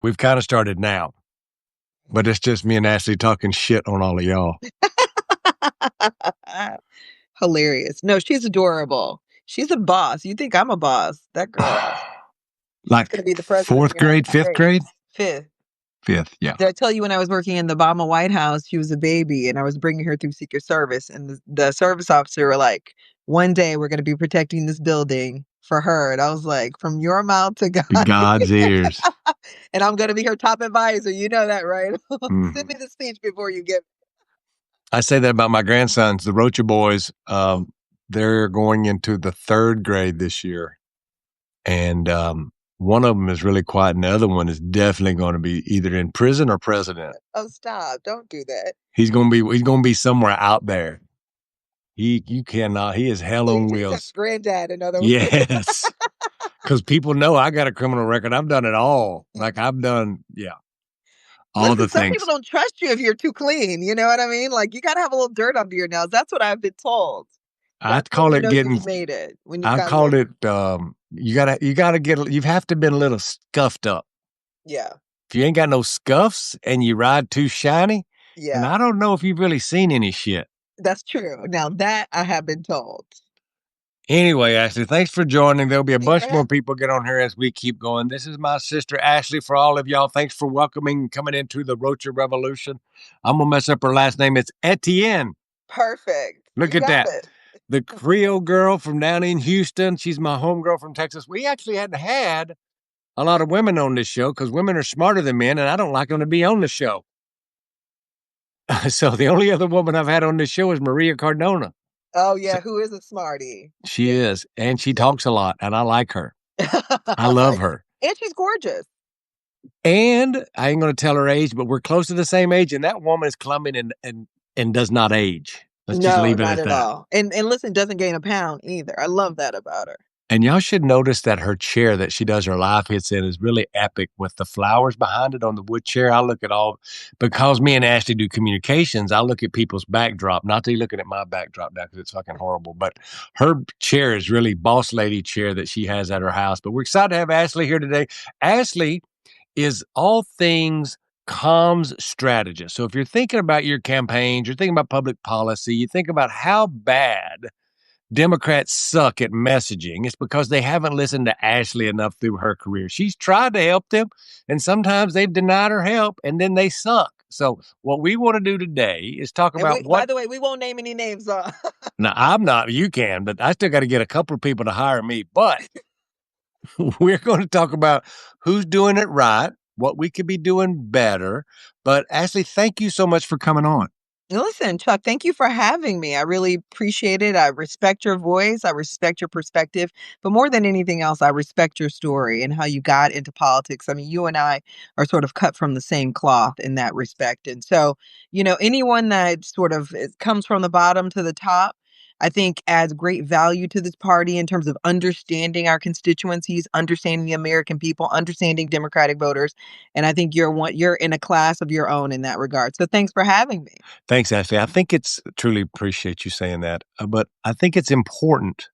We've kind of started now, but it's just me and Ashley talking shit on all of y'all. Hilarious. No, she's adorable. She's a boss. You think I'm a boss? That girl. Like She's gonna be the president of fourth the United grade, fifth States. grade? Fifth. Fifth, yeah. Did I tell you when I was working in the Obama White House, she was a baby and I was bringing her through Secret Service, and the service officer were like, one day we're going to be protecting this building for her. And I was like, from your mouth to God. God's ears. And I'm going to be her top advisor. You know that, right? Send me the speech before you get. I say that about my grandsons, the Rocha boys. They're going into the third grade this year. And one of them is really quiet, and the other one is definitely going to be either in prison or president. Oh, stop. Don't do that. He's going to be somewhere out there. You cannot. He is hell on wheels. Granddad, in other words. Yes. Because people know I got a criminal record. I've done it all. Like I've done, all the Some things. people don't trust you if you're too clean. You know what I mean? Like you got to have a little dirt under your nails. That's what I've been told. I call it getting. You made it. When you I called it. You gotta get. You have to been a little scuffed up. Yeah. If you ain't got no scuffs and you ride too shiny, and I don't know if you've really seen any shit. That's true. Now that I have been told. Anyway, Ashley, thanks for joining. There'll be a bunch more people get on here as we keep going. This is my sister, Ashley, for all of y'all. Thanks for welcoming and coming into the Rocha Revolution. I'm going to mess up her last name. It's Etienne. Perfect. Look at that. The Creole girl from down in Houston. She's my homegirl from Texas. We actually hadn't had a lot of women on this show because women are smarter than men, and I don't like them to be on the show. So the only other woman I've had on this show is Maria Cardona. Oh, yeah. Who is a smarty? She is. And she talks a lot, and I like her. I love her. And she's gorgeous. And I ain't going to tell her age, but we're close to the same age. And that woman is clumming and does not age. Let's just leave it at that. All. And listen, doesn't gain a pound either. I love that about her. And y'all should notice that her chair that she does her live hits in is really epic with the flowers behind it on the wood chair. I look at all, because me and Ashley do communications, I look at people's backdrop, not that you're looking at my backdrop now because it's fucking horrible, but her chair is really boss lady chair that she has at her house. But we're excited to have Ashley here today. Ashley is all things comms strategist. So if you're thinking about your campaigns, you're thinking about public policy, you think about how bad Democrats suck at messaging, it's because they haven't listened to Ashley enough through her career. She's tried to help them, and sometimes they've denied her help, and then they suck. So what we want to do today is talk about By the way, we won't name any names. Now, I'm not. You can, but I still got to get a couple of people to hire me. But we're going to talk about who's doing it right, what we could be doing better. But Ashley, thank you so much for coming on. Listen, Chuck, thank you for having me. I really appreciate it. I respect your voice. I respect your perspective. But more than anything else, I respect your story and how you got into politics. I mean, you and I are sort of cut from the same cloth in that respect. And so, anyone that sort of comes from the bottom to the top, I think adds great value to this party in terms of understanding our constituencies, understanding the American people, understanding Democratic voters. And I think you're in a class of your own in that regard. So thanks for having me. Thanks, Ashley. I think truly appreciate you saying that. But I think it's important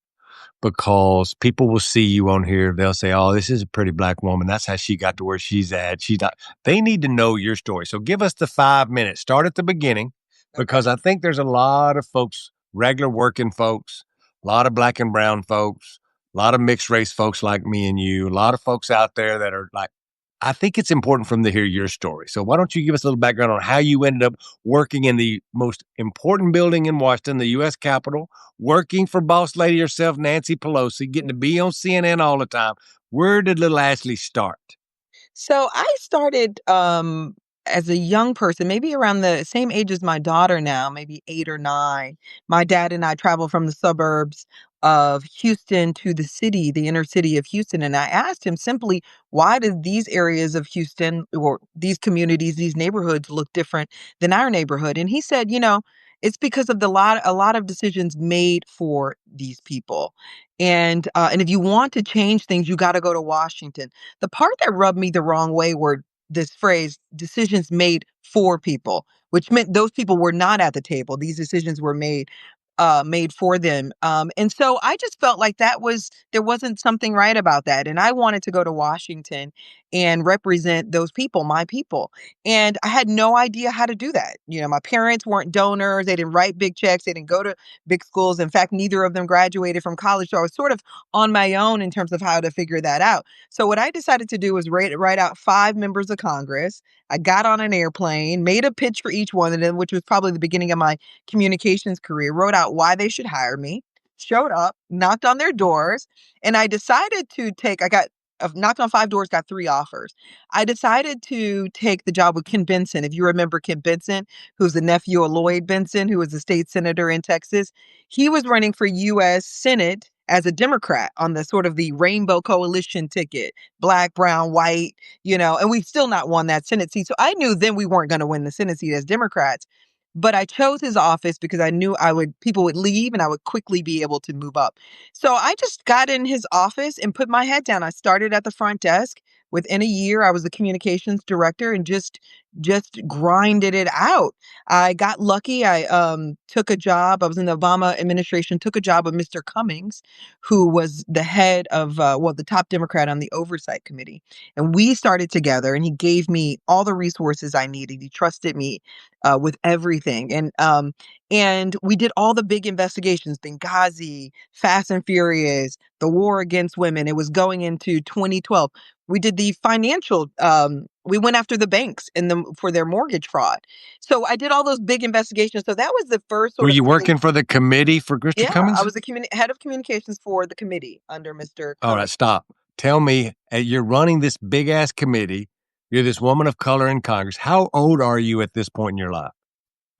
because people will see you on here. They'll say, oh, this is a pretty black woman. That's how she got to where she's at. She's not. They need to know your story. So give us the 5 minutes. Start at the beginning because I think there's a lot of folks, regular working folks, a lot of black and brown folks, a lot of mixed race folks like me and you, a lot of folks out there that are like, I think it's important for them to hear your story. So why don't you give us a little background on how you ended up working in the most important building in Washington, the U.S. Capitol, working for boss lady herself, Nancy Pelosi, getting to be on CNN all the time. Where did little Ashley start? So I started as a young person, maybe around the same age as my daughter now, maybe 8 or 9. My dad and I traveled from the suburbs of Houston to the inner city of Houston. And I asked him simply, why do these areas of Houston or these communities, these neighborhoods look different than our neighborhood? And he said, it's because of a lot of decisions made for these people. And if you want to change things, you got to go to Washington. The part that rubbed me the wrong way were this phrase, decisions made for people, which meant those people were not at the table. These decisions were made made for them. And so I just felt like there wasn't something right about that. And I wanted to go to Washington and represent those people, my people. And I had no idea how to do that. My parents weren't donors. They didn't write big checks. They didn't go to big schools. In fact, neither of them graduated from college. So I was sort of on my own in terms of how to figure that out. So what I decided to do was write out 5 members of Congress. I got on an airplane, made a pitch for each one of them, which was probably the beginning of my communications career, wrote out why they should hire me, showed up, knocked on their doors, and I decided to take, I got, knocked on 5 doors, got 3 offers. I decided to take the job with Ken Benson. If you remember Ken Benson, who's the nephew of Lloyd Benson, who was a state senator in Texas, he was running for U.S. Senate as a Democrat on the sort of the Rainbow Coalition ticket, black, brown, white, and we've still not won that Senate seat. So I knew then we weren't going to win the Senate seat as Democrats. But I chose his office because I knew people would leave and I would quickly be able to move up. So I just got in his office and put my head down. I started at the front desk. Within a year, I was the communications director and just grinded it out. I got lucky. I took a job. I was in the Obama administration, took a job with Mr. Cummings, who was the head of the top Democrat on the oversight committee. And we started together and he gave me all the resources I needed. He trusted me with everything. And we did all the big investigations, Benghazi, Fast and Furious, the war against women. It was going into 2012. We did the financial, we went after the banks for their mortgage fraud. So I did all those big investigations. So that was the first Were sort of you really, working for the committee for Mr. yeah, I Cummings? was the head of communications for the committee under Mr. All right, Cummings. stop. Tell me, you're running this big ass committee. You're this woman of color in Congress. How old are you at this point in your life?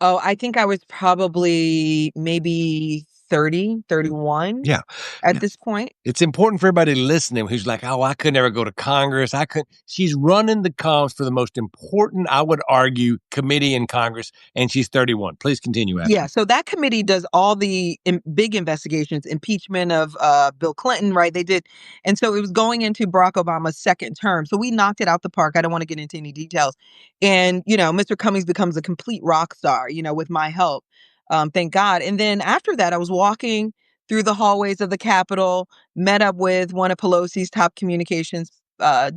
Oh, I think I was probably maybe 30, 31 Yeah. at this point. It's important for everybody listening who's like, "Oh, I could never go to Congress. I could." She's running the comms for the most important, I would argue, committee in Congress, and she's 31. Please continue, Yeah, Ashley. so that committee does all the big investigations, impeachment of Bill Clinton, right? They did. And so it was going into Barack Obama's second term. So we knocked it out the park. I don't want to get into any details. And, Mr. Cummings becomes a complete rock star, with my help. Thank God. And then after that, I was walking through the hallways of the Capitol, met up with one of Pelosi's top communications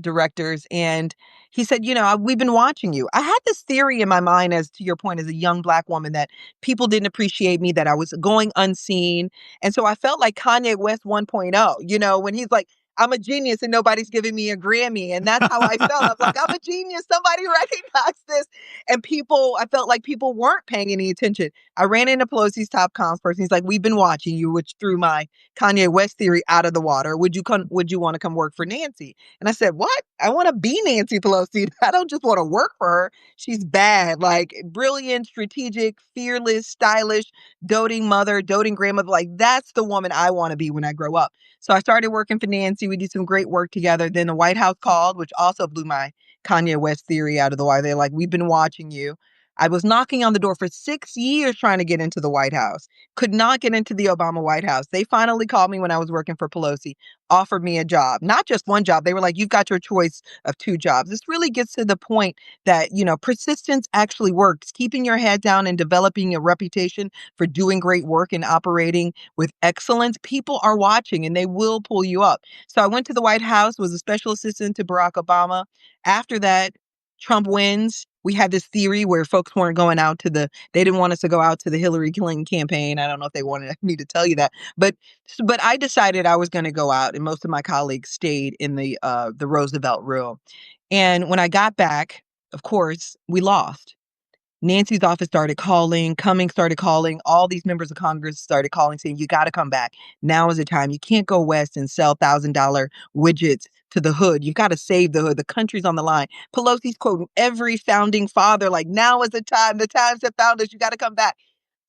directors, and he said, we've been watching you. I had this theory in my mind, as to your point, as a young Black woman, that people didn't appreciate me, that I was going unseen. And so I felt like Kanye West 1.0, when he's like, I'm a genius and nobody's giving me a Grammy. And that's how I felt. I'm like, I'm a genius. Somebody recognized this. And I felt like people weren't paying any attention. I ran into Pelosi's top comms person. He's like, we've been watching you, which threw my Kanye West theory out of the water. Would you want to come work for Nancy? And I said, what? I want to be Nancy Pelosi. I don't just want to work for her. She's bad, like brilliant, strategic, fearless, stylish, doting mother, doting grandmother. Like that's the woman I want to be when I grow up. So I started working for Nancy. We did some great work together. Then the White House called, which also blew my Kanye West theory out of the water. They're like, we've been watching you. I was knocking on the door for 6 years trying to get into the White House. Could not get into the Obama White House. They finally called me when I was working for Pelosi, offered me a job, not just one job. They were like, you've got your choice of 2 jobs. This really gets to the point that, persistence actually works. Keeping your head down and developing a reputation for doing great work and operating with excellence, people are watching and they will pull you up. So I went to the White House, was a special assistant to Barack Obama. After that, Trump wins. We had this theory where folks weren't going out they didn't want us to go out to the Hillary Clinton campaign. I don't know if they wanted me to tell you that, but I decided I was going to go out, and most of my colleagues stayed in the Roosevelt Room. And when I got back, of course, we lost. Nancy's office started calling, Cummings started calling, all these members of Congress started calling, saying, you got to come back. Now is the time. You can't go west and sell $1,000 widgets to the hood. You've got to save the hood. The country's on the line. Pelosi's quoting every founding father, like, now is the time. The times have found us. You got to come back.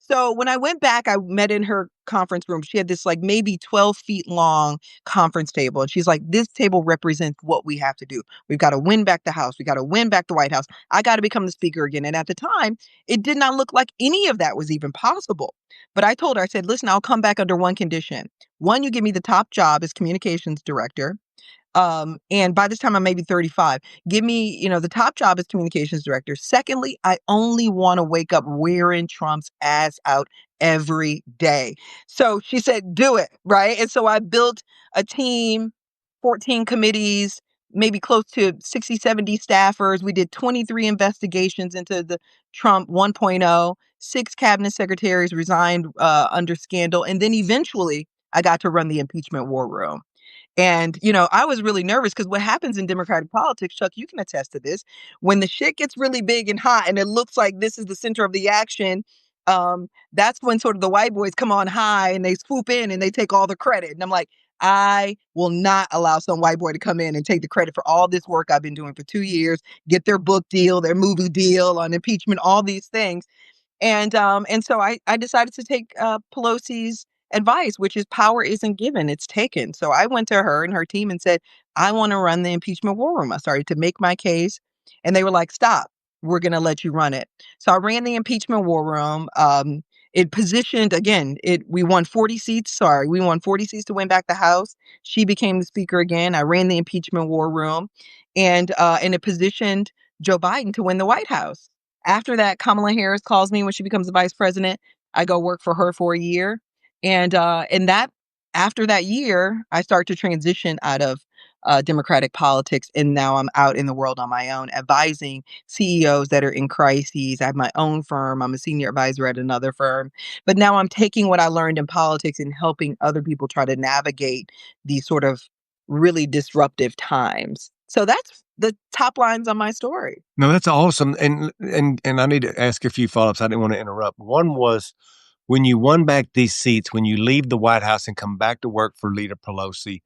So when I went back, I met in her conference room. She had this like maybe 12 feet long conference table. And she's like, this table represents what we have to do. We've got to win back the House. We got to win back the White House. I got to become the speaker again. And at the time, it did not look like any of that was even possible. But I told her, I said, listen, I'll come back under one condition. One, you give me the top job as communications director. And by this time, I'm maybe 35. Give me, the top job is communications director. Secondly, I only want to wake up wearing Trump's ass out every day. So she said, do it. Right. And so I built a team, 14 committees, maybe close to 60, 70 staffers. We did 23 investigations into the Trump 1.0. Six cabinet secretaries resigned under scandal. And then eventually I got to run the impeachment war room. And, I was really nervous because what happens in Democratic politics, Chuck, you can attest to this, when the shit gets really big and hot and it looks like this is the center of the action, that's when sort of the white boys come on high and they swoop in and they take all the credit. And I'm like, I will not allow some white boy to come in and take the credit for all this work I've been doing for 2 years, get their book deal, their movie deal on impeachment, all these things. And so I decided to take Pelosi's advice, which is power isn't given, it's taken. So I went to her and her team and said, I want to run the impeachment war room. I started to make my case, and they were like, stop, we're going to let you run it. So I ran the impeachment war room. It positioned again, we won 40 seats. Sorry, we won 40 seats to win back the House. She became the speaker again. I ran the impeachment war room, and it positioned Joe Biden to win the White House. After that, Kamala Harris calls me when she becomes the vice president. I go work for her for a year. And that after that year, I start to transition out of Democratic politics. And now I'm out in the world on my own, advising CEOs that are in crises. I have my own firm. I'm a senior advisor at another firm. But now I'm taking what I learned in politics and helping other people try to navigate these sort of really disruptive times. So that's the top lines on my story. No, that's awesome. And I need to ask a few follow-ups. I didn't want to interrupt. One was when you won back these seats, when you leave the White House and come back to work for Leader Pelosi,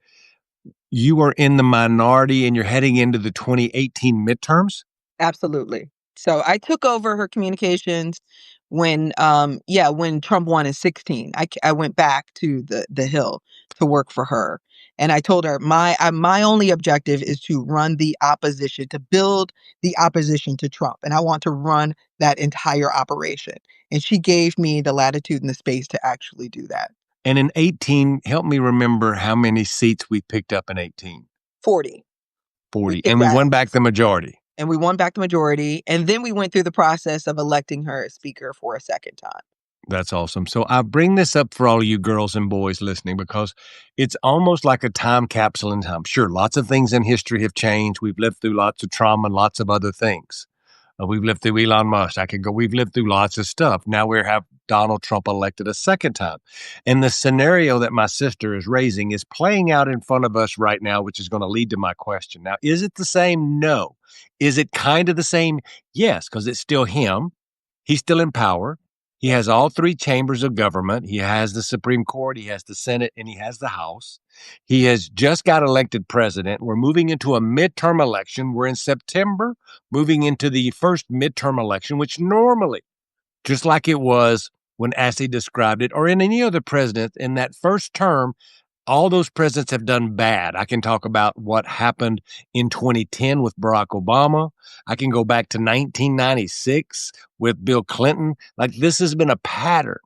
you are in the minority and you're heading into the 2018 midterms? Absolutely. So I took over her communications when Trump won in 16. I went back to the Hill to work for her, and I told her my only objective is to run the opposition, to build the opposition to Trump, and I want to run that entire operation. And she gave me the latitude and the space to actually do that. And in 18, help me remember how many seats we picked up in 18. 40. We 40. And picked we that, won back the majority. and we won back the majority, and then we went through the process of electing her as speaker for a second time. That's awesome. So I bring this up for all you girls and boys listening because it's almost like a time capsule in time. Sure, lots of things in history have changed. We've lived through lots of trauma and lots of other things. We've lived through Elon Musk. We've lived through lots of stuff. Now we have Donald Trump elected a second time. And the scenario that my sister is raising is playing out in front of us right now, which is going to lead to my question. Now, is it the same? No. Is it kind of the same? Yes, because it's still him. He's still in power. He has all three chambers of government. He has the Supreme Court, he has the Senate, and he has the House. He has just got elected president. We're moving into a midterm election. We're in September, moving into the first midterm election, which normally, just like it was when Assey described it, or in any other president in that first term, all those presidents have done bad. I can talk about what happened in 2010 with Barack Obama. I can go back to 1996 with Bill Clinton. Like, this has been a pattern.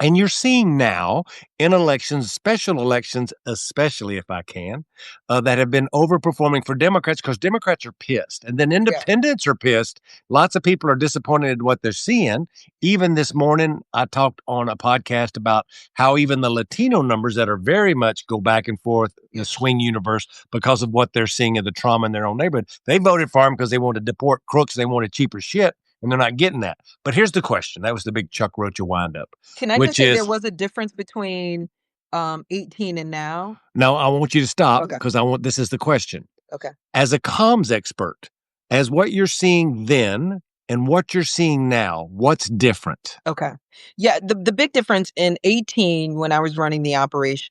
And you're seeing now in elections, special elections, especially if I can, that have been overperforming for Democrats because Democrats are pissed. And then Yeah. independents are pissed. Lots of people are disappointed in what they're seeing. Even this morning, I talked on a podcast about how even the Latino numbers that are very much go back and forth in the swing universe because of what they're seeing of the trauma in their own neighborhood. They voted for him because they wanted to deport crooks. They wanted cheaper shit. And they're not getting that. But here's the question. That was the big Chuck Rocha windup, Can I just which say there is, was a difference between 18 and now? now I want you to stop Okay. because this is the question. Okay. As a comms expert, as what you're seeing then and what you're seeing now, what's different? Okay. Yeah, the big difference in 18 when I was running the operation,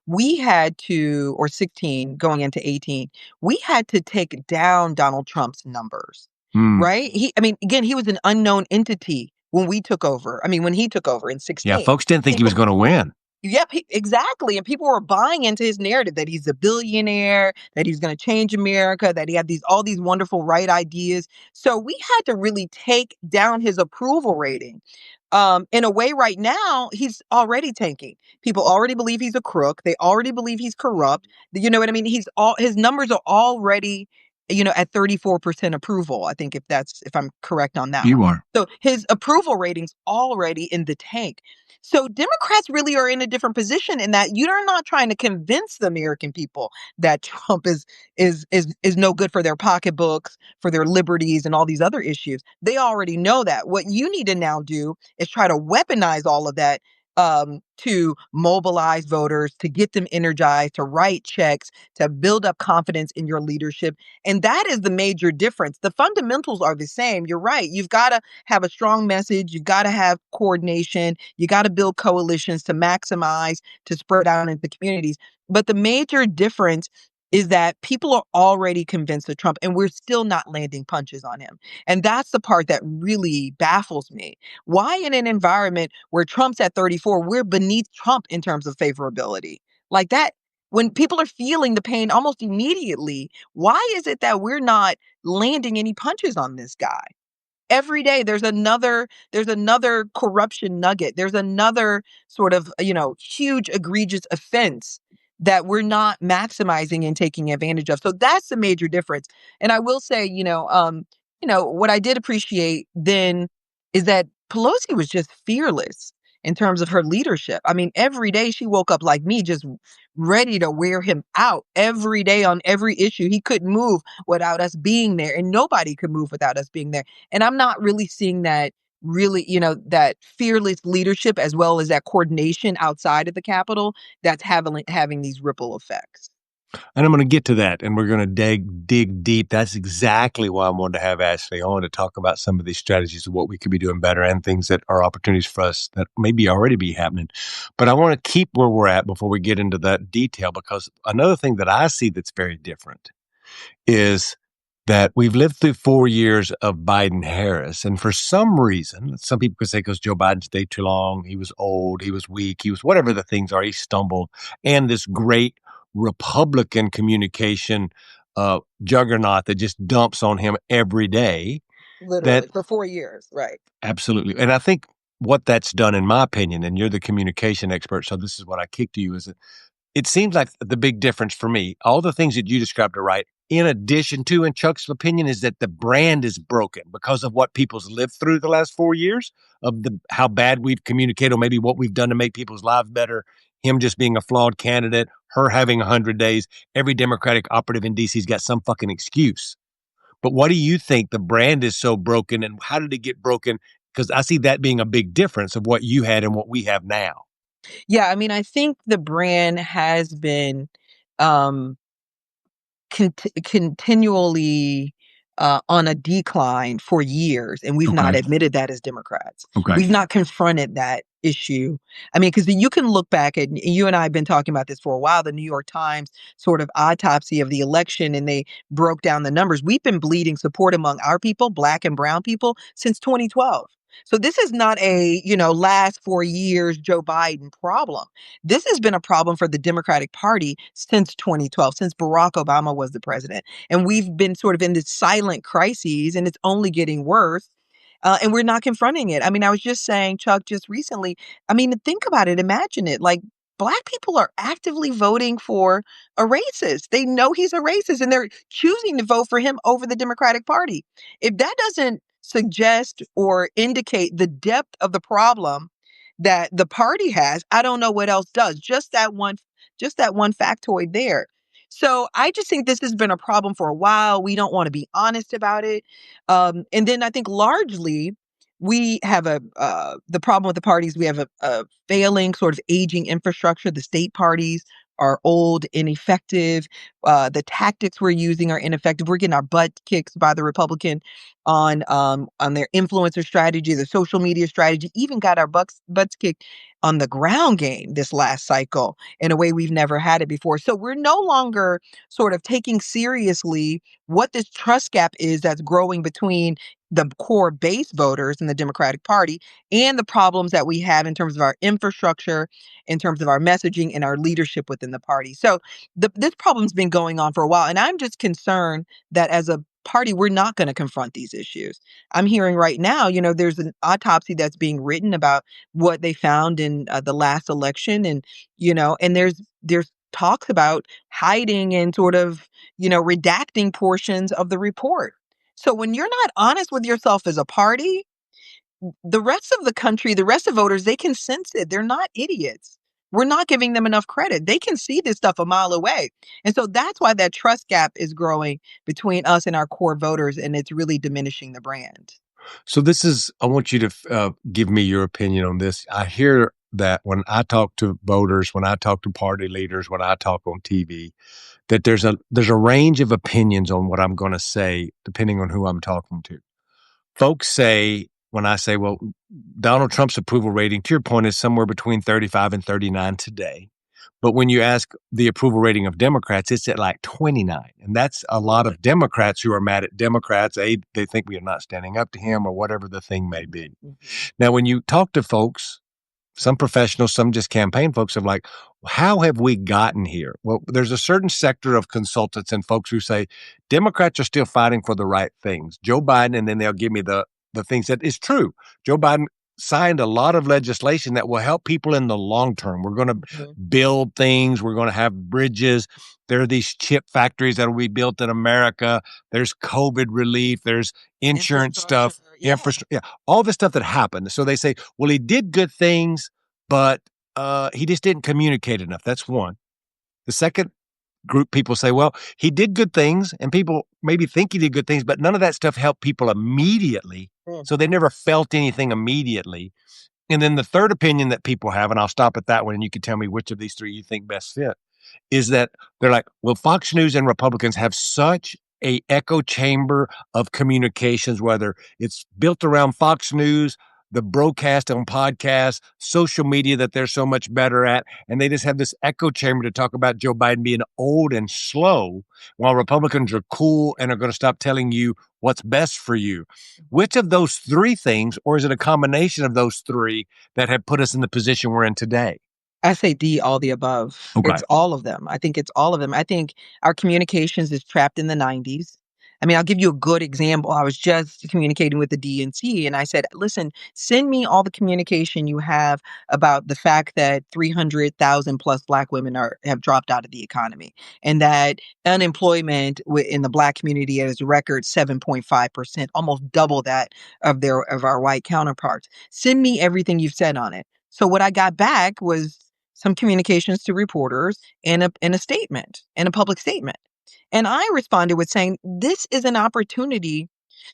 we had to, or 16 going into 18, we had to take down Donald Trump's numbers, Hmm. right? I mean, again, he was an unknown entity when we took over. I mean, when he took over in Yeah, 16. folks didn't think he was People going to win. Yep, exactly. And people were buying into his narrative that he's a billionaire, that he's going to change America, that he had all these wonderful right ideas. So we had to really take down his approval rating. In a way, right now, he's already tanking. People already believe he's a crook. They already believe he's corrupt. You know what I mean? His numbers are already, at 34% approval. I think if I'm correct on that one. You are. So his approval ratings already in the tank. So Democrats really are in a different position in that you're not trying to convince the American people that Trump is no good for their pocketbooks, for their liberties, and all these other issues. They already know that. What you need to now do is try to weaponize all of that, to mobilize voters, to get them energized, to write checks, to build up confidence in your leadership. And that is the major difference. The fundamentals are the same. You're right. You've got to have a strong message. You've got to have coordination. You got to build coalitions to maximize, to spread out into communities. But the major difference is that people are already convinced of Trump and we're still not landing punches on him. And that's the part that really baffles me. Why, in an environment where Trump's at 34, we're beneath Trump in terms of favorability? Like that, when people are feeling the pain almost immediately, why is it that we're not landing any punches on this guy? Every day there's another corruption nugget. There's another sort of, huge egregious offense that we're not maximizing and taking advantage of. So that's the major difference. And I will say, what I did appreciate then is that Pelosi was just fearless in terms of her leadership. I mean, every day she woke up like me, just ready to wear him out every day on every issue. He couldn't move without us being there, and nobody could move without us being there. And I'm not really seeing that really, that fearless leadership as well as that coordination outside of the Capitol that's having these ripple effects. And I'm going to get to that, and we're going to dig deep. That's exactly why I wanted to have Ashley on to talk about some of these strategies of what we could be doing better and things that are opportunities for us that maybe already be happening. But I want to keep where we're at before we get into that detail, because another thing that I see that's very different is that we've lived through 4 years of Biden Harris. And for some reason, some people could say because Joe Biden stayed too long, he was old, he was weak, he was whatever the things are, he stumbled. And this great Republican communication juggernaut that just dumps on him every day. That Literally for 4 years, right? absolutely. And I think what that's done, in my opinion, and you're the communication expert, so this is what I kick to you, is it seems like the big difference for me, all the things that you described are right. In addition to, in Chuck's opinion, is that the brand is broken because of what people's lived through the last 4 years of how bad we've communicated, or maybe what we've done to make people's lives better. Him just being a flawed candidate, her having 100 days. Every Democratic operative in DC's got some fucking excuse. But what do you think the brand is so broken, and how did it get broken? Because I see that being a big difference of what you had and what we have now. Yeah, I mean, I think the brand has been um continually on a decline for years, and we've not Okay. admitted that as Democrats. Okay. We've not confronted that issue. I mean, because you can look back at, you and I have been talking about this for a while, the New York Times sort of autopsy of the election, and they broke down the numbers. We've been bleeding support among our people, Black and brown people, since 2012. So this is not a, last 4 years Joe Biden problem. This has been a problem for the Democratic Party since 2012, since Barack Obama was the president. And we've been sort of in this silent crisis, and it's only getting worse. And we're not confronting it. I mean, I was just saying, Chuck, just recently, I mean, think about it. Imagine it. Like, Black people are actively voting for a racist. They know he's a racist, and they're choosing to vote for him over the Democratic Party. If that doesn't suggest or indicate the depth of the problem that the party has, I don't know what else does. Just that one factoid there. So I just think this has been a problem for a while. We don't want to be honest about it. And then I think largely we have the problem with the parties. We have a failing sort of aging infrastructure. The state parties are old, ineffective. The tactics we're using are ineffective. We're getting our butt kicked by the Republican on their influencer strategy, the social media strategy. Even got our butts kicked on the ground game this last cycle in a way we've never had it before. So we're no longer sort of taking seriously what this trust gap is that's growing between the core base voters in the Democratic Party and the problems that we have in terms of our infrastructure, in terms of our messaging and our leadership within the party. So this problem's been going on for a while. And I'm just concerned that as a party, we're not going to confront these issues. I'm hearing right now, there's an autopsy that's being written about what they found in the last election, and and there's talks about hiding and sort of redacting portions of the report. So when you're not honest with yourself as a party, the rest of the country, the rest of voters, they can sense it. They're not idiots. We're not giving them enough credit. They can see this stuff a mile away. And so that's why that trust gap is growing between us and our core voters, and it's really diminishing the brand. So this is, I want you to give me your opinion on this. I hear that when I talk to voters, when I talk to party leaders, when I talk on TV, that there's a range of opinions on what I'm going to say depending on who I'm talking to. Folks say, when I say, well, Donald Trump's approval rating, to your point, is somewhere between 35 and 39 today. But when you ask the approval rating of Democrats, it's at like 29. And that's a lot of Democrats who are mad at Democrats. They think we are not standing up to him or whatever the thing may be. Mhm. Now, when you talk to folks, some professionals, some just campaign folks are like, how have we gotten here? Well, there's a certain sector of consultants and folks who say Democrats are still fighting for the right things. Joe Biden, and then they'll give me the things that is true. Joe Biden signed a lot of legislation that will help people in the long term. We're going to Mhm. build things. We're going to have bridges. There are these chip factories that will be built in America. There's COVID relief. There's insurance Infrastructure, stuff, yeah. infrastructure. Yeah, all this stuff that happened. So they say, well, he did good things, but he just didn't communicate enough. That's one. The second group, people say, well, he did good things, and people maybe think he did good things, but none of that stuff helped people immediately. Mm. So they never felt anything immediately. And then the third opinion that people have, and I'll stop at that one, and you can tell me which of these three you think best fit, is that they're like, well, Fox News and Republicans have such a echo chamber of communications, whether it's built around Fox News, the broadcast on podcasts, social media that they're so much better at. And they just have this echo chamber to talk about Joe Biden being old and slow, while Republicans are cool and are going to stop telling you what's best for you. Which of those three things, or is it a combination of those three that have put us in the position we're in today? I say D, all the above. Okay. It's all of them. I think it's all of them. I think our communications is trapped in the 90s. I mean, I'll give you a good example. I was just communicating with the DNC and I said, listen, send me all the communication you have about the fact that 300,000 plus Black women have dropped out of the economy and that unemployment in the Black community is a record 7.5%, almost double that of our white counterparts. Send me everything you've said on it. So what I got back was some communications to reporters and a statement and a public statement. And I responded with saying, this is an opportunity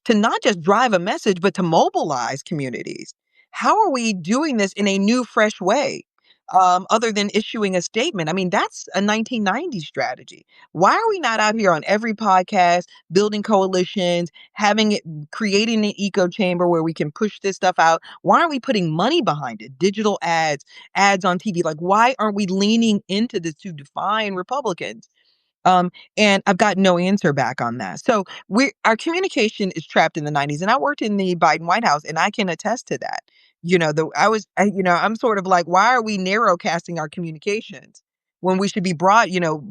to not just drive a message, but to mobilize communities. How are we doing this in a new, fresh way? Other than issuing a statement. I mean, that's a 1990s strategy. Why are we not out here on every podcast, building coalitions, creating an echo chamber where we can push this stuff out? Why aren't we putting money behind it? Digital ads, ads on TV. Like, why aren't we leaning into this to define Republicans? Um, and I've got no answer back on that. So our communication is trapped in the 90s. And I worked in the Biden White House and I can attest to that. I'm sort of like, why are we narrowcasting our communications when we should be broadcasting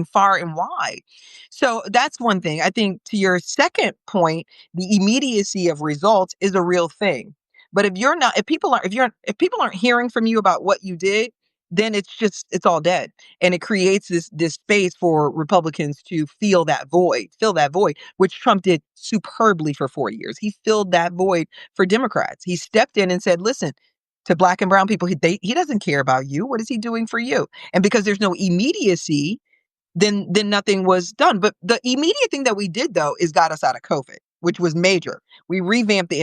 far and wide? So that's one thing. I think to your second point, the immediacy of results is a real thing. But if people aren't hearing from you about what you did, then it's all dead, and it creates this space for Republicans to fill that void, which Trump did superbly for 4 years. He filled that void for Democrats. He stepped in and said, "Listen, to Black and brown people, he doesn't care about you. What is he doing for you?" And because there's no immediacy, then nothing was done. But the immediate thing that we did though is got us out of COVID, which was major. We revamped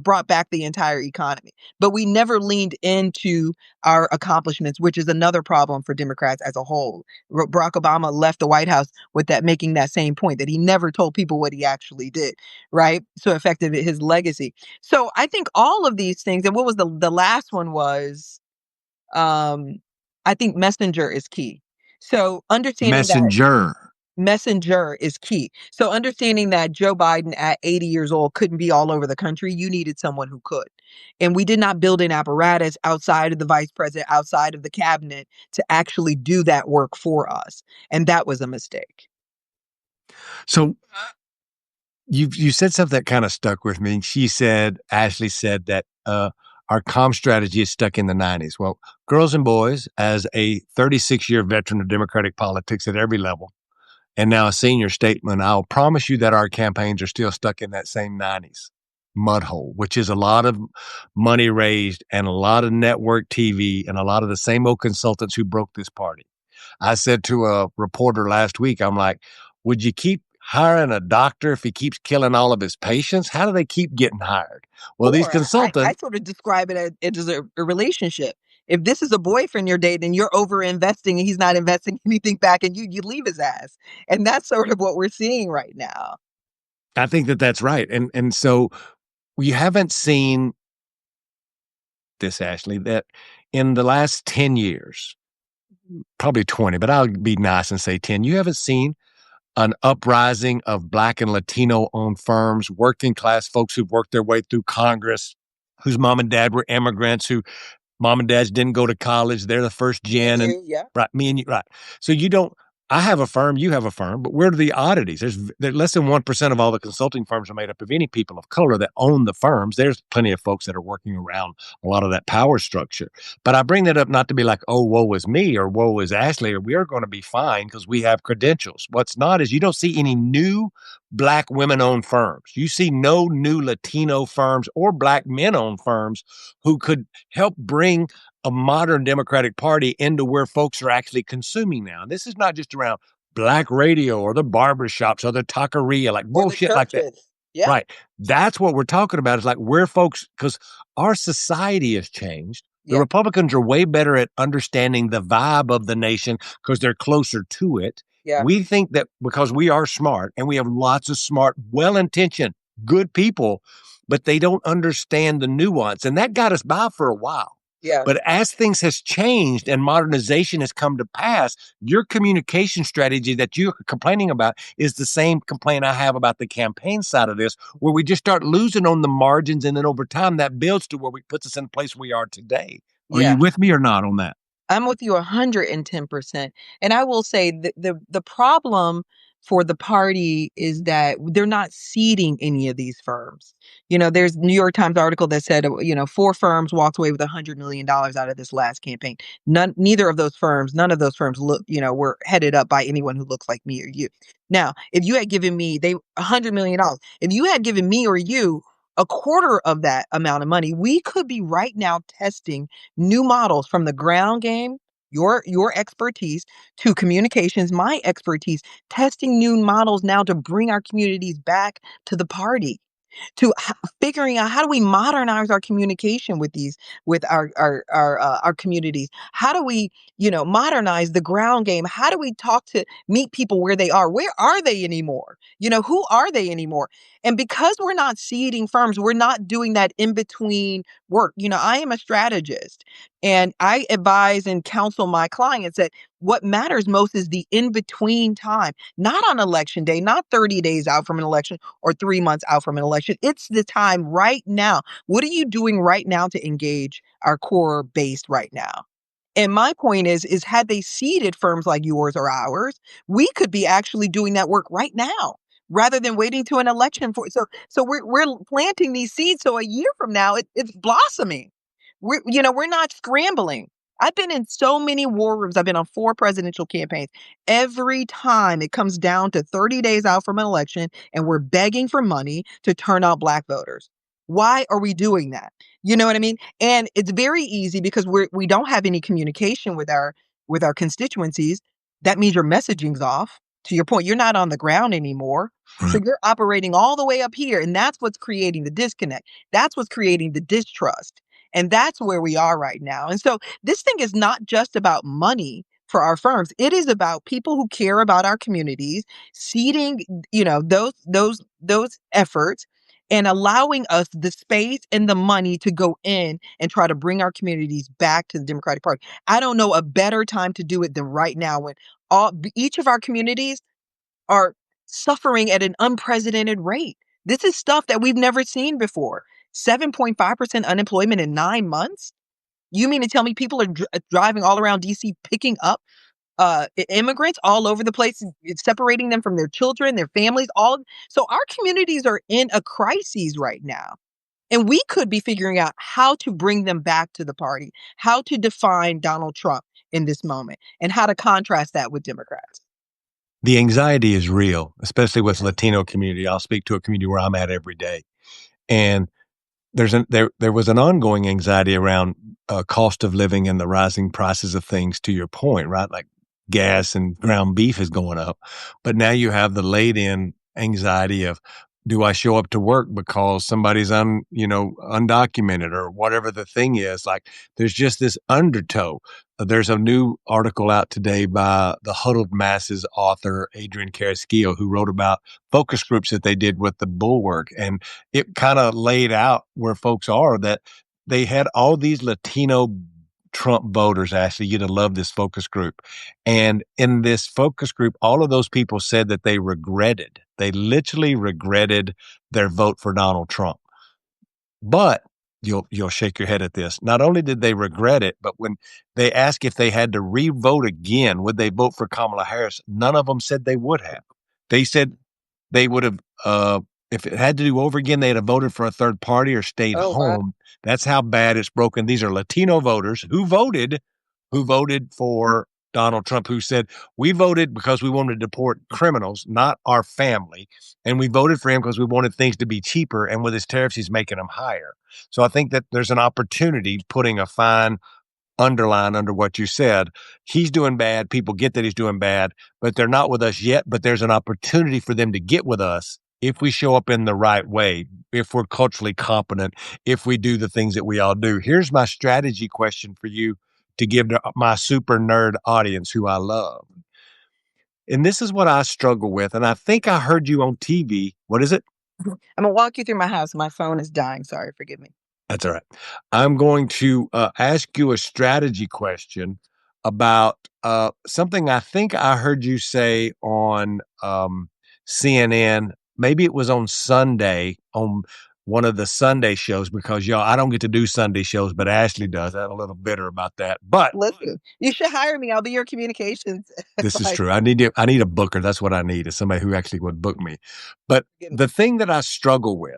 brought back the entire economy. But we never leaned into our accomplishments, which is another problem for Democrats as a whole. Barack Obama left the White House with that, making that same point that he never told people what he actually did, right? So effective his legacy. So I think all of these things, and what was the last one was um I think messenger is key. So understanding that Messenger. messenger is key. So understanding that Joe Biden at 80 years old couldn't be all over the country, you needed someone who could. And we did not build an apparatus outside of the vice president, outside of the cabinet to actually do that work for us. And that was a mistake. So you said something that kind of stuck with me. Ashley said that our comm strategy is stuck in the 90s. Well, girls and boys, as a 36-year veteran of Democratic politics at every level, and now a senior statesman, I'll promise you that our campaigns are still stuck in that same 90s mud hole, which is a lot of money raised and a lot of network TV and a lot of the same old consultants who broke this party. I said to a reporter last week, I'm like, would you keep hiring a doctor if he keeps killing all of his patients? How do they keep getting hired? Well, these Or I consultants, sort of describe it as a relationship. If this is a boyfriend you're dating, you're over investing and he's not investing anything back and you leave his ass. And that's sort of what we're seeing right now. I think that that's right. And so we haven't seen this, Ashley, that in the last 10 years, probably 20, but I'll be nice and say 10, you haven't seen an uprising of Black and Latino owned firms, working class folks who've worked their way through Congress, whose mom and dad were immigrants, who mom and dads didn't go to college. They're the first Me and gen, and you, yeah. right, me and you, right. So you don't. I have a firm, you have a firm, but where are the oddities? There's less than 1% of all the consulting firms are made up of any people of color that own the firms. There's plenty of folks that are working around a lot of that power structure. But I bring that up not to be like, oh, woe is me or woe is Ashley, or we are going to be fine because we have credentials. What's not is you don't see any new Black women owned firms. You see no new Latino firms or Black men owned firms who could help bring a modern Democratic Party into where folks are actually consuming now. And this is not just around Black radio or the barbershops or the taqueria, like Or the bullshit like that. churches. Yeah. Right. That's what we're talking about. Is like where folks, because our society has changed. The Yeah. Republicans are way better at understanding the vibe of the nation because they're closer to it. Yeah. We think that because we are smart and we have lots of smart, well intentioned, good people, but they don't understand the nuance. And that got us by for a while. Yeah. But as things has changed and modernization has come to pass, your communication strategy that you're complaining about is the same complaint I have about the campaign side of this, where we just start losing on the margins, and then over time that builds to where we puts us in the place we are today. Are you Yeah. with me or not on that? I'm with you 110%. And I will say the problem for the party is that they're not seeding any of these firms. There's New York Times article that said, 4 firms walked away with $100 million out of this last campaign. None of those firms look, were headed up by anyone who looks like me or you. Now, if you had given me $100 million, if you had given me or you a quarter of that amount of money, we could be right now testing new models from the ground game, your expertise, to communications, my expertise, testing new models now to bring our communities back to the party, to figuring out how do we modernize our communication with our communities. How do we modernize the ground game? How do we meet people where they are? Where are they anymore? Who are they anymore? And because we're not seeding firms, we're not doing that in between work. I am a strategist, and I advise and counsel my clients that what matters most is the in between time, not on election day, not 30 days out from an election or 3 months out from an election. It's the time right now. What are you doing right now to engage our core base right now? And my point is had they seeded firms like yours or ours, we could be actually doing that work right now rather than waiting to an election for. So we're planting these seeds. So a year from now, it's blossoming. We're not scrambling. I've been in so many war rooms. I've been on 4 presidential campaigns. Every time it comes down to 30 days out from an election and we're begging for money to turn out Black voters. Why are we doing that? You know what I mean? And it's very easy because we don't have any communication with our constituencies. That means your messaging's off. To your point, you're not on the ground anymore. So Right. you're operating all the way up here. And that's what's creating the disconnect. That's what's creating the distrust. And that's where we are right now. And so this thing is not just about money for our firms. It is about people who care about our communities, seeding, those efforts and allowing us the space and the money to go in and try to bring our communities back to the Democratic Party. I don't know a better time to do it than right now when each of our communities are suffering at an unprecedented rate. This is stuff that we've never seen before. 7.5% unemployment in 9 months? You mean to tell me people are driving all around DC picking up immigrants all over the place. It's separating them from their children, their families, all. So our communities are in a crisis right now. And we could be figuring out how to bring them back to the party, how to define Donald Trump in this moment, and how to contrast that with Democrats. The anxiety is real, especially with Yes. Latino community. I'll speak to a community where I'm at every day. And there was an ongoing anxiety around cost of living and the rising prices of things. To your point, right? Like gas and ground beef is going up, but now you have the laid in anxiety of, do I show up to work because somebody's undocumented or whatever the thing is? Like there's just this undertow. There's a new article out today by the Huddled Masses author Adrian Carrasquillo, who wrote about focus groups that they did with the Bulwark, and it kind of laid out where folks are, that they had all these Latino Trump voters. Ashley, you'd have loved this focus group. And in this focus group, all of those people said that they literally regretted their vote for Donald Trump. But you'll shake your head at this. Not only did they regret it, but when they asked if they had to re-vote again, would they vote for Kamala Harris? None of them said they would have. They said they would have, if it had to do over again, they'd have voted for a third party or stayed Oh, wow. home. That's how bad it's broken. These are Latino voters who voted for Donald Trump, who said, we voted because we wanted to deport criminals, not our family. And we voted for him because we wanted things to be cheaper. And with his tariffs, he's making them higher. So I think that there's an opportunity, putting a fine underline under what you said. He's doing bad. People get that he's doing bad, but they're not with us yet. But there's an opportunity for them to get with us if we show up in the right way, if we're culturally competent, if we do the things that we all do. Here's my strategy question for you to give to my super nerd audience who I love. And this is what I struggle with. And I think I heard you on TV. What is it? I'm gonna walk you through my house. My phone is dying. Sorry, forgive me. That's all right. I'm going to ask you a strategy question about something I think I heard you say on CNN. Maybe it was on Sunday, on one of the Sunday shows, because y'all, I don't get to do Sunday shows, but Ashley does. I'm a little bitter about that. But Listen, you should hire me. I'll be your communications this is advisor. true. I need a booker. That's what I need, is somebody who actually would book me. But Forgive me. the thing that I struggle with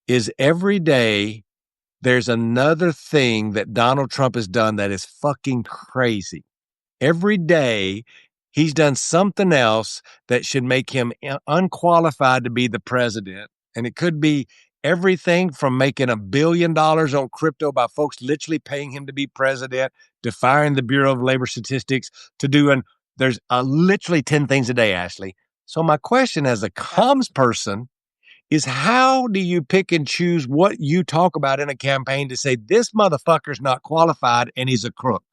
is every day there's another thing that Donald Trump has done that is fucking crazy. Every day, he's done something else that should make him unqualified to be the president. And it could be everything from making $1 billion on crypto by folks literally paying him to be president, to firing the Bureau of Labor Statistics, to doing, there's literally 10 things a day, Ashley. So my question as a comms person is, how do you pick and choose what you talk about in a campaign to say this motherfucker's not qualified and he's a crook?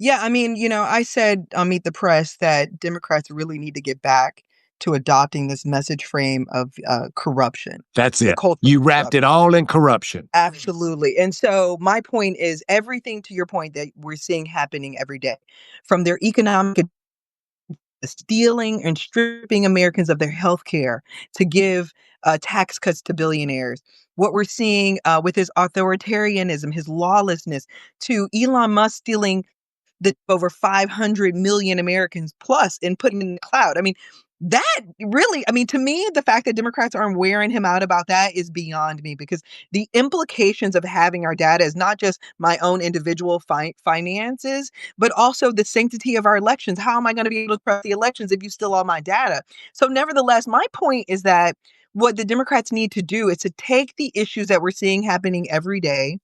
Yeah, I mean, I said on Meet the Press that Democrats really need to get back to adopting this message frame of corruption, That's the it. culture You of wrapped it corruption. all in corruption. Absolutely. And so my point is everything to your point that we're seeing happening every day, from their economic stealing and stripping Americans of their health care to give tax cuts to billionaires. What we're seeing with his authoritarianism, his lawlessness, to Elon Musk stealing the over 500 million Americans plus and putting in the cloud. I mean, that really, I mean, to me, the fact that Democrats aren't wearing him out about that is beyond me, because the implications of having our data is not just my own individual finances, but also the sanctity of our elections. How am I going to be able to trust the elections if you steal all my data? So, nevertheless, my point is that what the Democrats need to do is to take the issues that we're seeing happening every day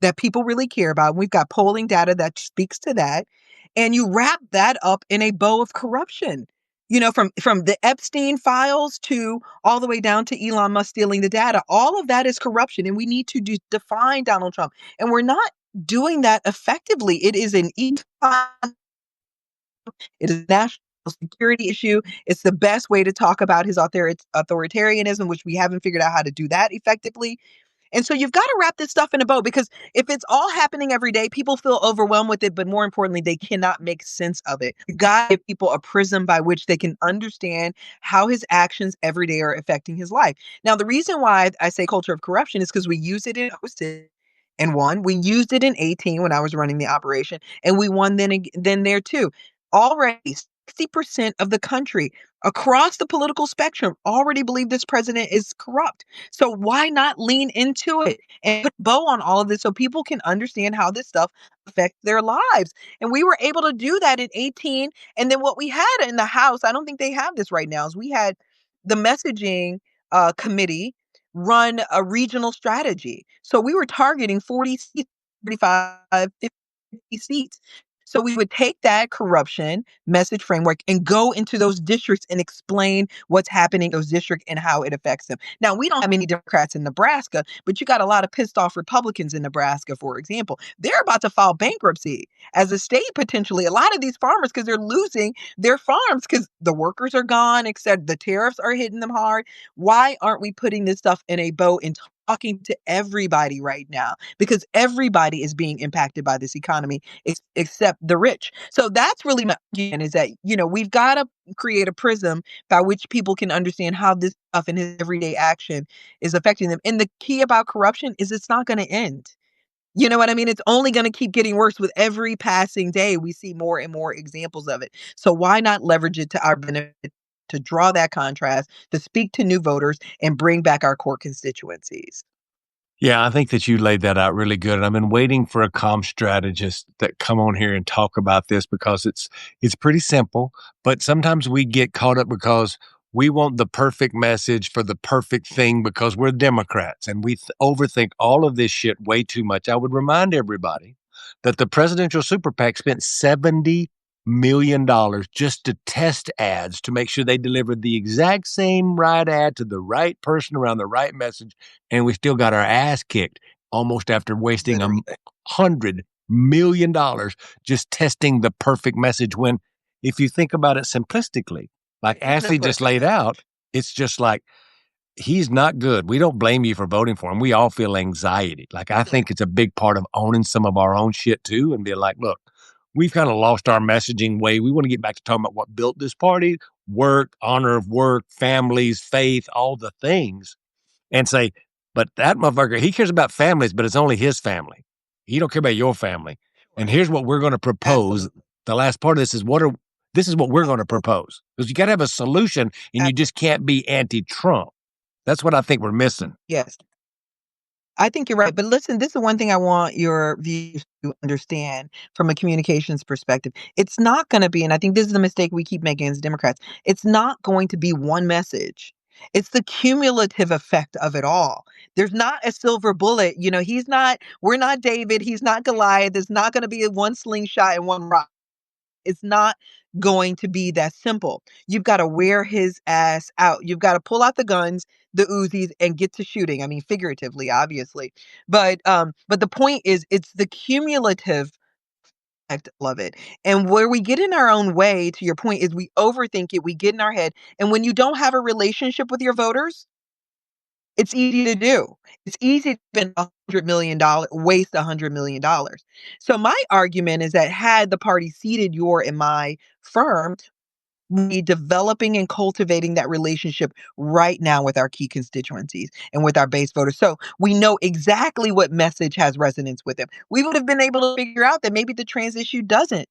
that people really care about. We've got polling data that speaks to that. And you wrap that up in a bow of corruption. From the Epstein files to all the way down to Elon Musk stealing the data, all of that is corruption. And we need to define Donald Trump. And we're not doing that effectively. It is an it is a national security issue. It's the best way to talk about his authoritarianism, which we haven't figured out how to do that effectively. And so you've got to wrap this stuff in a bow, because if it's all happening every day, people feel overwhelmed with it, but more importantly, they cannot make sense of it. You got to give people a prism by which they can understand how his actions every day are affecting his life. Now, the reason why I say culture of corruption is because we use it in Austin and won. We used it in 18 when I was running the operation, and we won then there too. Already 60% of the country across the political spectrum already believe this president is corrupt. So why not lean into it and put a bow on all of this so people can understand how this stuff affects their lives? And we were able to do that in 18. And then what we had in the House, I don't think they have this right now, is we had the messaging committee run a regional strategy. So we were targeting 40 seats, 35, 50 seats. So we would take that corruption message framework and go into those districts and explain what's happening in those districts and how it affects them. Now, we don't have many Democrats in Nebraska, but you got a lot of pissed off Republicans in Nebraska, for example. They're about to file bankruptcy as a state potentially. A lot of these farmers, because they're losing their farms because the workers are gone, except the tariffs are hitting them hard. Why aren't we putting this stuff in a bow and talking to everybody right now? Because everybody is being impacted by this economy except the rich. So that's really my argument, is that, we've got to create a prism by which people can understand how this stuff in his everyday action is affecting them. And the key about corruption is it's not going to end. You know what I mean? It's only going to keep getting worse with every passing day. We see more and more examples of it. So why not leverage it to our benefit, to draw that contrast, to speak to new voters and bring back our core constituencies? Yeah, I think that you laid that out really good. And I've been waiting for a comm strategist that come on here and talk about this because it's pretty simple, but sometimes we get caught up because we want the perfect message for the perfect thing because we're Democrats and we overthink all of this shit way too much. I would remind everybody that the presidential super PAC spent $70 million just to test ads to make sure they delivered the exact same right ad to the right person around the right message, and we still got our ass kicked almost after wasting Literally. $100 million just testing the perfect message. When, if you think about it simplistically, like Ashley just Simplistic. laid out, it's just like, he's not good. We don't blame you for voting for him. We all feel anxiety. Like, I think it's a big part of owning some of our own shit too and be like, look, we've kind of lost our messaging way. We want to get back to talking about what built this party: work, honor of work, families, faith, all the things, and say, but that motherfucker, he cares about families, but it's only his family. He don't care about your family. And Sure. here's what we're going to propose. Absolutely. The last part of this is this is what we're going to propose, because you got to have a solution and you just can't be anti-Trump. That's what I think we're missing. Yes. I think you're right. But listen, this is one thing I want your viewers to understand from a communications perspective. It's not going to be, and I think this is the mistake we keep making as Democrats, it's not going to be one message. It's the cumulative effect of it all. There's not a silver bullet. We're not David. He's not Goliath. There's not going to be a one slingshot and one rock. It's not going to be that simple. You've got to wear his ass out. You've got to pull out the guns, the Uzis, and get to shooting. I mean, figuratively, obviously. But the point is, it's the cumulative effect of it. And where we get in our own way, to your point, is we overthink it, we get in our head. And when you don't have a relationship with your voters, it's easy to do. It's easy to spend $100 million, waste $100 million. So my argument is that had the party seated your and my firm, we developing and cultivating that relationship right now with our key constituencies and with our base voters. So we know exactly what message has resonance with them. We would have been able to figure out that maybe the trans issue doesn't,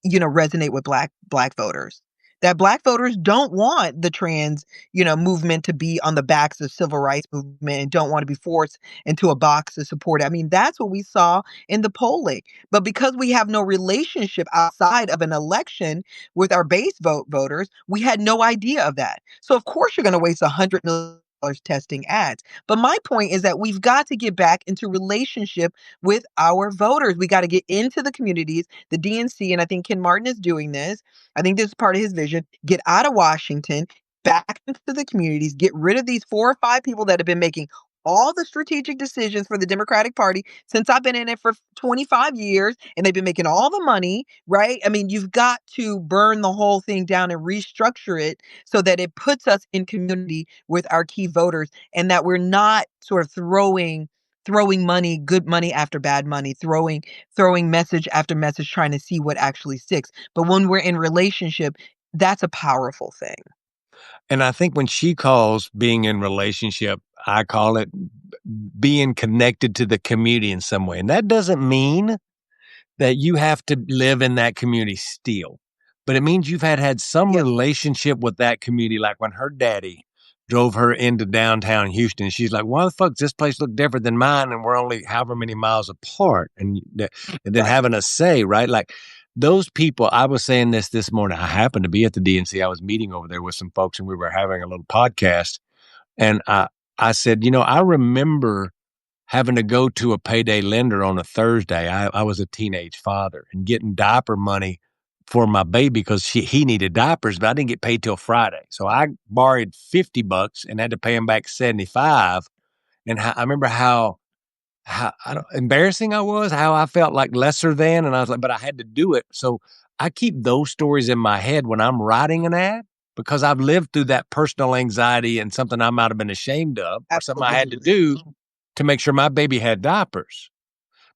resonate with black voters. That black voters don't want the trans, movement to be on the backs of civil rights movement and don't want to be forced into a box to support it. I mean, that's what we saw in the polling. But because we have no relationship outside of an election with our base voters, we had no idea of that. So of course you're going to waste $100 million testing ads. But my point is that we've got to get back into relationship with our voters. We got to get into the communities, the DNC, and I think Ken Martin is doing this. I think this is part of his vision. Get out of Washington, back into the communities, get rid of these 4 or 5 people that have been making all the strategic decisions for the Democratic Party since I've been in it for 25 years, and they've been making all the money, right? I mean, you've got to burn the whole thing down and restructure it so that it puts us in community with our key voters and that we're not sort of throwing money, good money after bad money, throwing message after message, trying to see what actually sticks. But when we're in relationship, that's a powerful thing. And I think when she calls being in relationship, I call it being connected to the community in some way. And that doesn't mean that you have to live in that community still. but it means you've had some Yep. relationship with that community. Like when her daddy drove her into downtown Houston, she's like, "Why the fuck does this place look different than mine? And we're only however many miles apart." And then Right. having a say, right? Like those people. I was saying this morning. I happened to be at the DNC. I was meeting over there with some folks, and we were having a little podcast. And I said, I remember having to go to a payday lender on a Thursday. I was a teenage father and getting diaper money for my baby because he needed diapers, but I didn't get paid till Friday. So I borrowed $50 and had to pay him back 75. And I remember how I don't, embarrassing I was, how I felt like lesser than, and I was like, but I had to do it. So I keep those stories in my head when I'm writing an ad because I've lived through that personal anxiety and something I might have been ashamed of or something I had to Absolutely. do to make sure my baby had diapers.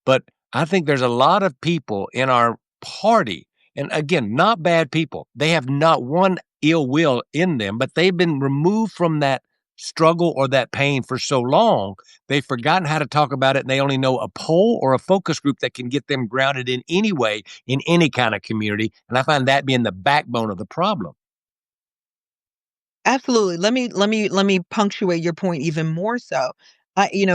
But I think there's a lot of people in our party, and again, not bad people. They have not one ill will in them, but they've been removed from that struggle or that pain for so long, they've forgotten how to talk about it, and they only know a poll or a focus group that can get them grounded in any way, in any kind of community. And I find that being the backbone of the problem. Absolutely. Let me punctuate your point even more so.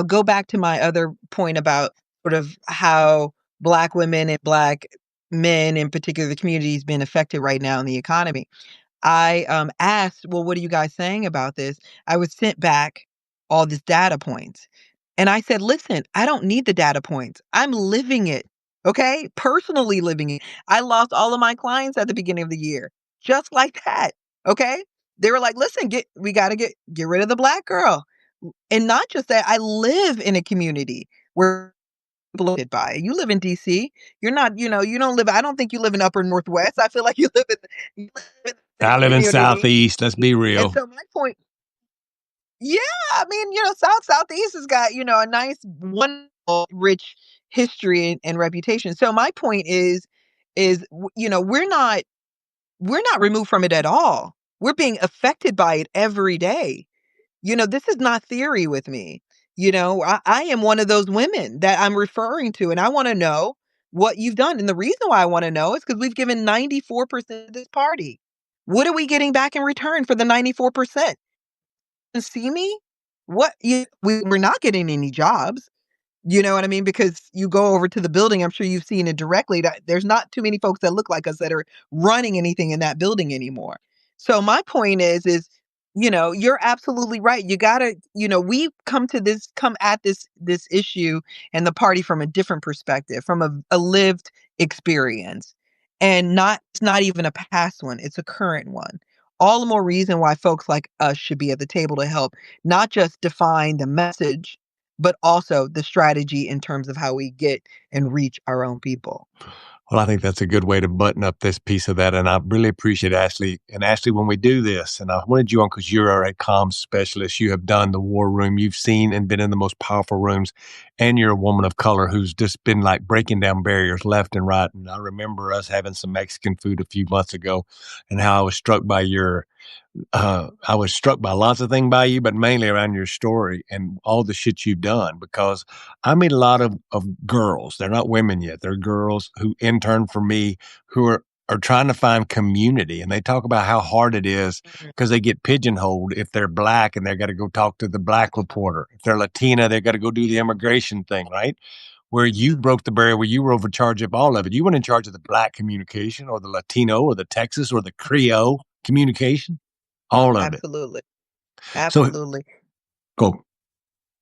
Go back to my other point about sort of how Black women and Black men, in particular, the community is being affected right now in the economy. I asked, well, what are you guys saying about this? I was sent back all these data points. And I said, listen, I don't need the data points. I'm living it. Okay. Personally living it. I lost all of my clients at the beginning of the year, just like that. Okay. They were like, listen, we got to get rid of the Black girl. And not just that, I live in a community where bloated by. You live in DC. You're not, you don't live, I don't think you live in upper Northwest. I feel like you live in the I same live in community. Southeast. Let's be And real. so my point, yeah, I mean, Southeast has got, a nice, wonderful, rich history and reputation. So my point we're not removed from it at all. We're being affected by it every day. This is not theory with me. I am one of those women that I'm referring to, and I want to know what you've done. And the reason why I want to know is because we've given 94% of this party. What are we getting back in return for the 94%? See me? We're not getting any jobs. You know what I mean? Because you go over to the building, I'm sure you've seen it directly, that there's not too many folks that look like us that are running anything in that building anymore. So my point is, you're absolutely right. You gotta, we've come at this issue and the party from a different perspective, from a lived experience. And it's not even a past one, it's a current one. All the more reason why folks like us should be at the table to help not just define the message but also the strategy in terms of how we get and reach our own people. Well, I think that's a good way to button up this piece of that. And I really appreciate Ashley. And Ashley, when we do this, and I wanted you on because you're a comms specialist, you have done the war room, you've seen and been in the most powerful rooms, and you're a woman of color who's just been like breaking down barriers left and right. And I remember us having some Mexican food a few months ago and how I was struck by I was struck by lots of things by you, but mainly around your story and all the shit you've done because I meet a lot of girls. They're not women yet. They're girls who intern for me who are trying to find community. And they talk about how hard it is Mhm. because they get pigeonholed if they're black and they got to go talk to the black reporter. If they're Latina, they got to go do the immigration thing, right? Where you broke the barrier, where you were over charge of all of it. You weren't in charge of the black communication or the Latino or the Texas or the Creole communication, all of it. Absolutely. So Absolutely. go.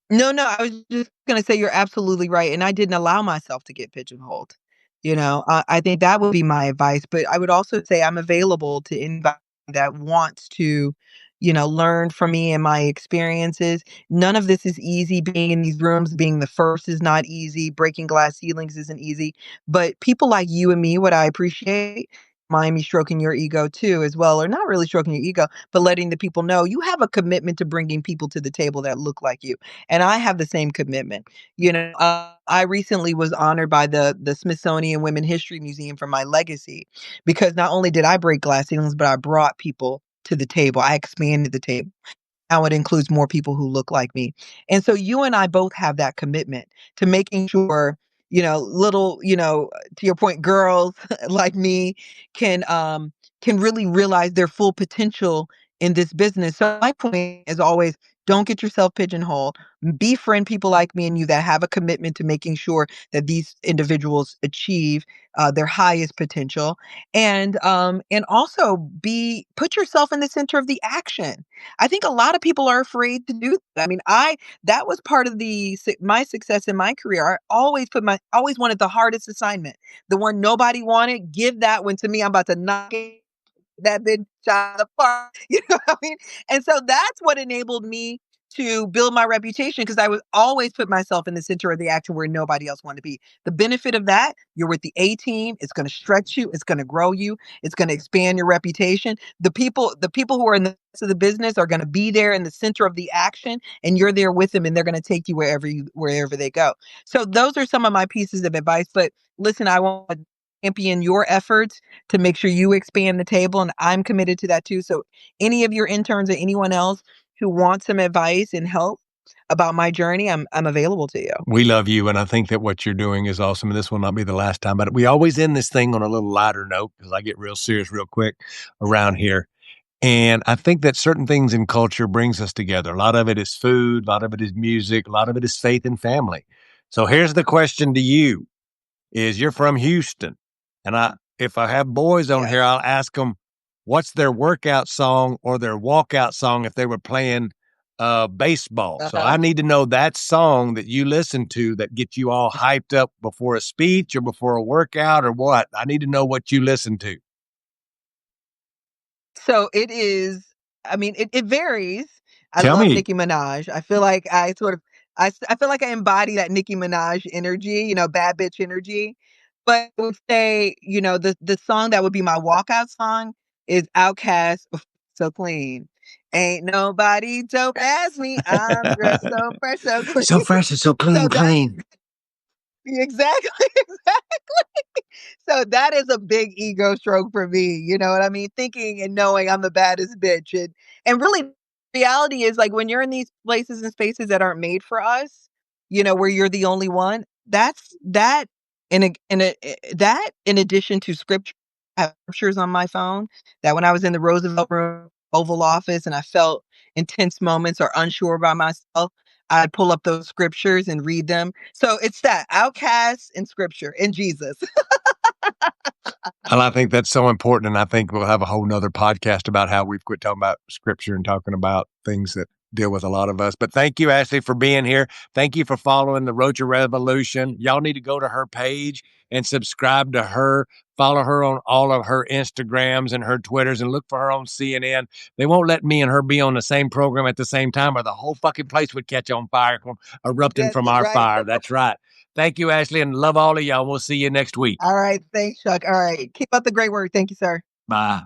No, no, I was just gonna say you're absolutely right, and I didn't allow myself to get pigeonholed. I think that would be my advice, but I would also say I'm available to anybody that wants to, learn from me and my experiences. None of this is easy. Being in these rooms, being the first is not easy. Breaking glass ceilings isn't easy. But people like you and me, what I appreciate, mind me stroking your ego too, as well, or not really stroking your ego, but letting the people know you have a commitment to bringing people to the table that look like you. And I have the same commitment. I recently was honored by the Smithsonian Women History Museum for my legacy because not only did I break glass ceilings, but I brought people to the table. I expanded the table. Now it includes more people who look like me. And so you and I both have that commitment to making sure, little, to your point, girls like me can can really realize their full potential in this business. So my point is always don't get yourself pigeonholed. Befriend people like me and you that have a commitment to making sure that these individuals achieve their highest potential, and also be put yourself in the center of the action. I think a lot of people are afraid to do that. I mean, I that was part of my success in my career. I always wanted the hardest assignment, the one nobody wanted. Give that one to me. I'm about to knock that bitch out of the park. You know what I mean? And so that's what enabled me to build my reputation because I would always put myself in the center of the action where nobody else wanted to be. The benefit of that, you're with the A team. It's going to stretch you. It's going to grow you. It's going to expand your reputation. The people who are in the rest of the business are going to be there in the center of the action, and you're there with them, and they're going to take you wherever they go. So those are some of my pieces of advice. But listen, I want to champion your efforts to make sure you expand the table. And I'm committed to that too. So, any of your interns or anyone else who wants some advice and help about my journey, I'm available to you. We love you, and I think that what you're doing is awesome, and this will not be the last time, but we always end this thing on a little lighter note because I get real serious real quick around here. And I think that certain things in culture brings us together. A lot of it is food, a lot of it is music, a lot of it is faith and family. So here's the question to you is you're from Houston. And if I have boys on Yes. here, I'll ask them what's their workout song or their walkout song if they were playing baseball. So Uh-huh. I need to know that song that you listen to that gets you all hyped up before a speech or before a workout or what. I need to know what you listen to. So it is, I mean, it varies. I Tell love me. Nicki Minaj. I feel like I feel like I embody that Nicki Minaj energy, bad bitch energy. But I would say, the song that would be my walkout song is Outkast, So Clean. Ain't nobody dope as me. I'm dressed so fresh, so clean. So fresh and so So clean, that clean. exactly, exactly. So that is a big ego stroke for me, you know what I mean? Thinking and knowing I'm the baddest bitch, and really, reality is, like, when you're in these places and spaces that aren't made for us, where you're the only one, that's that that in addition to scripture I have scriptures on my phone that when I was in the Roosevelt Room, Oval Office, and I felt intense moments or unsure about myself, I'd pull up those scriptures and read them. So it's that outcasts in scripture in Jesus. And I think that's so important. And I think we'll have a whole nother podcast about how we've quit talking about scripture and talking about things that deal with a lot of us. But thank you, Ashley, for being here. Thank you for following the Rocha Revolution. Y'all need to go to her page and subscribe to her. Follow her on all of her Instagrams and her Twitters and look for her on CNN. They won't let me and her be on the same program at the same time or the whole fucking place would catch on fire from erupting That's from our right. fire. That's right. Thank you, Ashley, and love all of y'all. We'll see you next week. All right. Thanks, Chuck. All right. Keep up the great work. Thank you, sir. Bye.